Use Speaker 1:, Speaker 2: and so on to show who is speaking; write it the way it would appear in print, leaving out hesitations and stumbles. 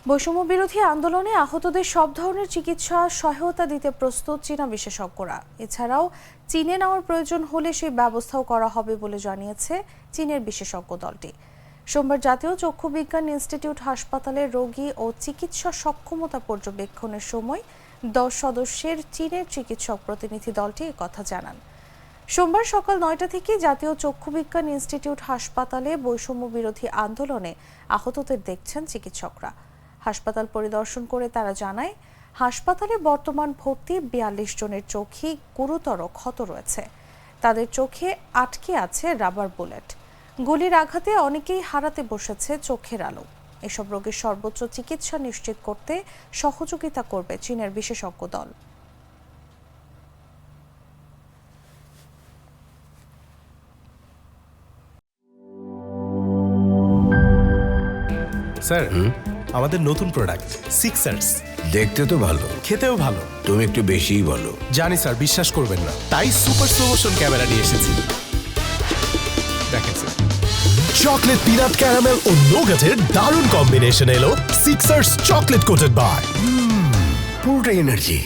Speaker 1: বৈষম্য বিরোধী আন্দোলনে আহতদের সব ধরনের চিকিৎসা সহায়তা দিতে প্রস্তুত চীনা বিশেষজ্ঞরা। এছাড়াও চীনে নেওয়ার প্রয়োজন হলে সেই ব্যবস্থাও করা হবে বলে জানিয়েছে চীনের বিশেষজ্ঞ দলটি। সোমবার জাতীয় চক্ষু বিজ্ঞান ইনস্টিটিউট হাসপাতালের রোগী ও চিকিৎসা সক্ষমতা পর্যবেক্ষণের সময় 10 সদস্যের চীনের চিকিৎসক প্রতিনিধি দলটি একথা জানান। সোমবার সকাল 9টা থেকে জাতীয় চক্ষু বিজ্ঞান ইনস্টিটিউট হাসপাতালে বৈষম্য বিরোধী আন্দোলনে আহতদের দেখছেন চিকিৎসকরা। হাসপাতাল পরিদর্শন করে তারা জানায়, হাসপাতালে বর্তমান ভর্তি 42 জনের চোখেই গুরুতর ক্ষত রয়েছে। তাদের চোখে আটকে আছে রাবার বুলেট। গুলির আঘাতে অনেকেই হারাতে বসেছে চোখের আলো। এসব রোগীর সর্বোচ্চ চিকিৎসা নিশ্চিত করতে সহযোগিতা করবে চীনের বিশেষজ্ঞ দল।
Speaker 2: স্যার, আমাদের নতুন প্রোডাক্ট সিক্সার্স
Speaker 3: দেখতে তো ভালো,
Speaker 2: খেতেও ভালো।
Speaker 3: তুমি একটু বেশিই বলো।
Speaker 2: জানি স্যার, বিশ্বাস করবেন না, তাই সুপার স্লো মোশন ক্যামেরা নিয়ে এসেছি। দেখেন স্যার,
Speaker 4: চকলেট পিনাট ক্যারামেল ও নোগাটের দারুণ কম্বিনেশন এলো সিক্সার্স চকলেট কোটেড বার।
Speaker 3: পুরোটা এনার্জি।